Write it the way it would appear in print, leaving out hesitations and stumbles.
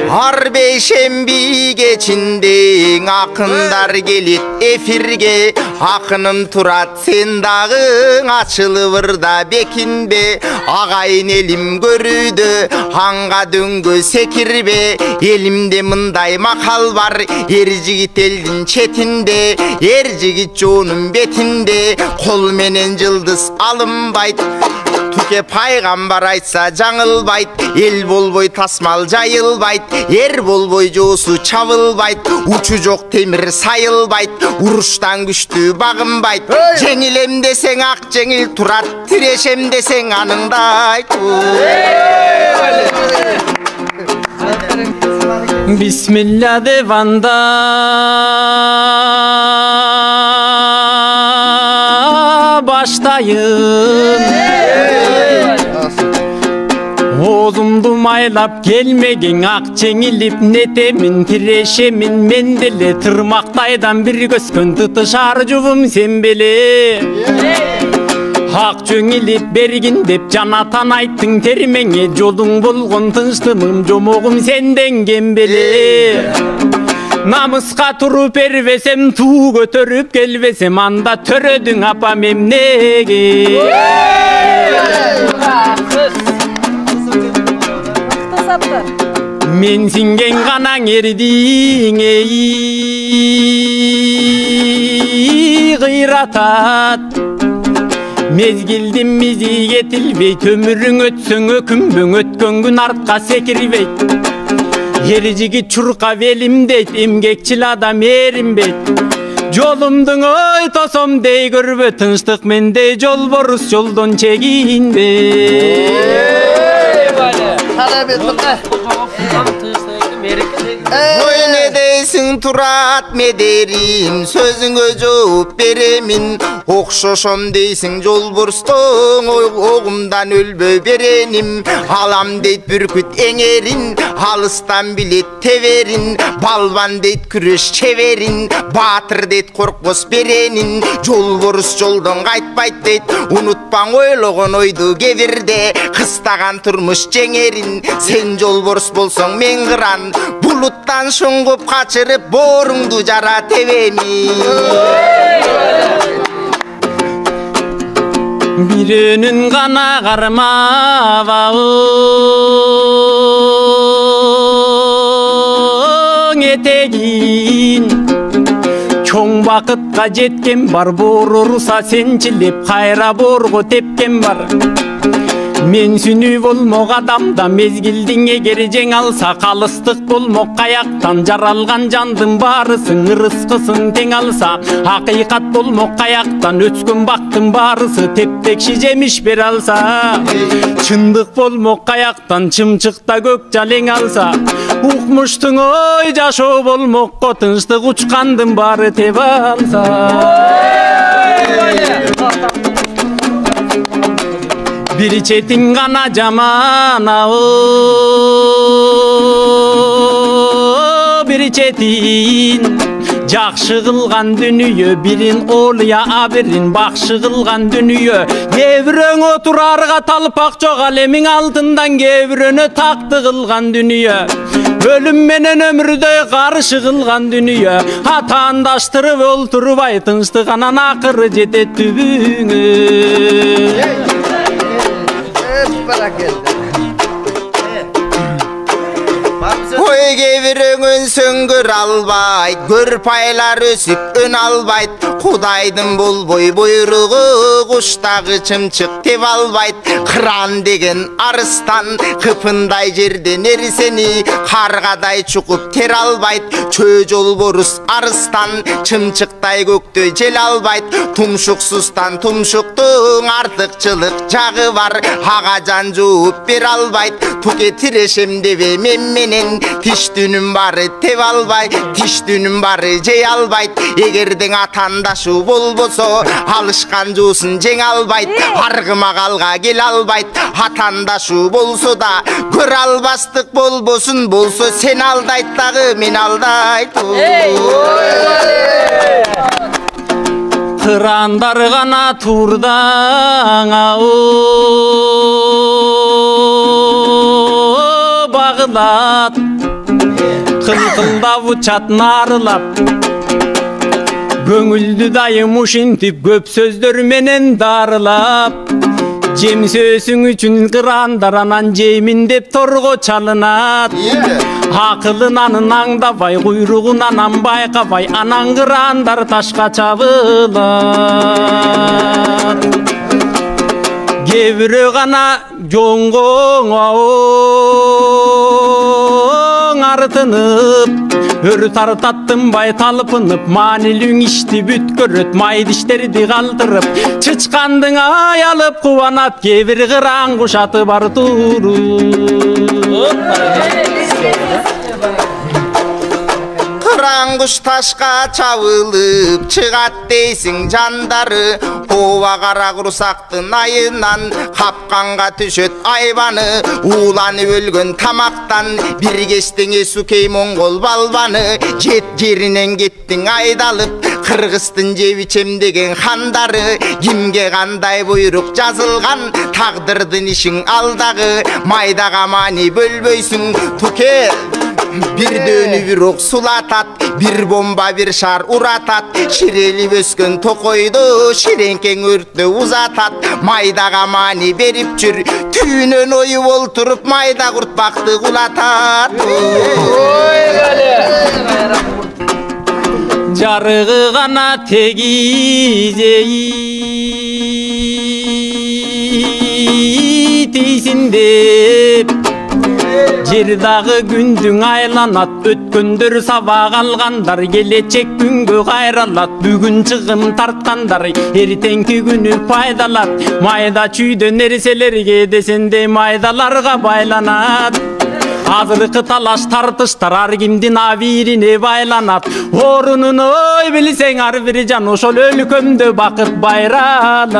Har beşembi geçinde akınlar gelit efirge. Akınım turat sen dağın açılıvır da bekinbe. Ağayın elim görüdü hanga döngü sekirbe. Elimde mınday makal var ercigit eldin çetinde. Ercigit çoğunun betinde kol menen yıldız alınbayt. Tuke paygambar aytsa жаңылбайт. El bolboy tasmal jayılbayt. Er bolboy josu çavılbayt. Uçu жоқ temir sayılbayt. Uruştan güçtü bagınbayt. Жеңилем desең ак жеңил турат. Tireşem desең anыңdayt. Bismillah devanda baştayım. Oğlumdu maylap gelmegin ak çengilip netemin tireşemin mendele tırmaktaydan bir göskön tıtışar cuvum sen bile. Hak жөңелеп бергин деп жанатан айттың термеңе жолуң болгон тынчтымым жомогум сенден кембеле. Намыска туруп бербесем туу көтөрүп келбесем анда төрөдүң апам эмнеге. Мен синген канаң эрдиң эй кыйратат. Mezgildim mizi yetilbey tömürün ötsöň ökümböň ötkön gün artqa sekiribeyt. Erjigi çurqa velimdeyt emgekçil adam erinbeyt. Jolumdun oy tosom dey görbe tınçtık mende jolborus joldon çeginbe. Oy ne deysin turat mederim sözüngö жооп беремин. Окшошом дейсиң жолборстон огумдан өлбөй береним. Алам дейт бүркүт эңерин алыстан билет теберин. Балбан дейт күрөш чеберин баатыр дейт коркпос беренин. Жолборус жолдон кайтпайт дейт унутпаң ойлогон ойду кебирде. Кыстаган турмуш жеңерин сен жолборус болсоң мен кыран. Булуттан шоңгуп качырып бооруңду жара тебемин. Birinin kana karmavağın etegin. Çoğun vakıtqa jetken var borurusa sençilip kayra borgo tepken var. Men sünüp olmok adamda mezgildin eger jeng alsa kalıstık bolmok kayaktan jaralgan jandın barısın ırıskısın teң alsa hakikat bolmok kayaktan ötskün baktın barısı teptekşi jemiş ber alsa çındık bolmok kayaktan çımçıkta gök jaleng alsa ukmuştun oy jaşoo bolmokko tınçtık uçkandın bары tep alsa. Bir çetin kana jamana o bir çetin Жақшы қылған дүние бірін олия аберін бақшы қылған дүние Кебірің отырарға талпақ жоқ әлемің алтындан кебіріні тақты қылған дүние Өлім менен өмірді қаршы қылған дүние Атандаштырып өлтірбай тынштығанан ақыры жетет түбіңе Oy kebiröňün söngür albayt, görpaylar ösüp ön albayt. Kudayдын bolboy buyruğu kuştagı çımçık tep albayt. Kıran degen arıstan kıpınday jerden eriseni kargaday çukup ter albayt. Çö jolborus arıstan çımçıkday köktö jel albayt. Tumşuksuzdan tumşuktun artıkçılık jağı var. Hagajan жооп ber albayt. Tuke tireşem debe memmenen tiş dünüm bары tep albayt. Tiş dünüm bары jey albayt. Egerdeň atandaşı bolboso alışkan joosun jeng albayt. Argıma kalga gel albayt. Atandaşı bolso da kör albastık bolbosun. Bolso sen aldayt dagı men aldayt. Kıranдар gana turdaň жарылат кылкылдап учат нарылап көңүлдү дайым ушинтип көп сөздөр менен дарылап жемсөсүң үчүн кырандар анан жеймин деп торго чалынат акылын анын аңдабай куйругун анан байкабай анан кырандар ташка чабылат кээ бирөө гана жоңгоң артынып өрү тартаттым бай талпынып маанилүүң ишти бүткөрөт май диштерди калтырып чычкандың аялып кубанат кээ бир кыран кушаты бар туруп кыран куш ташка чабылып чыгат дейсиң жандары ооба кара курсактын айынан капканга түшөт айбаны ууланып өлгөн тамактан бир кечтеңе сукей моңгол балбаны жет жеринен кеттиң айдалып кыргыздын жеп ичем деген хандары кимге кандай буйрук жазылган тагдырдын ишиң алдагы майдага маани бөлбөйсүң туке бир дөөнү бирок сулатат бир бомба бир шар уратат ширелип өскөн токойду ширеңкең өрттө узатат майдага маани берип жүр түбүнөн оюп олтуруп майда куртпакты кулатат жарыгы гана тегизей тийсин деп жер дагы күндүң айланат өткөндөр сабак алгандар келечек күнгө кайралат бүгүн чыгым тарткандар эртеңки күнү пайдалат майда чүйдө нерселерге десенде майдаларга байланат азыркы талаш тартыштар ар кимдин абирине байланат орунун ой билсең ар бир жан ошол өлкөмдө бакыт байралат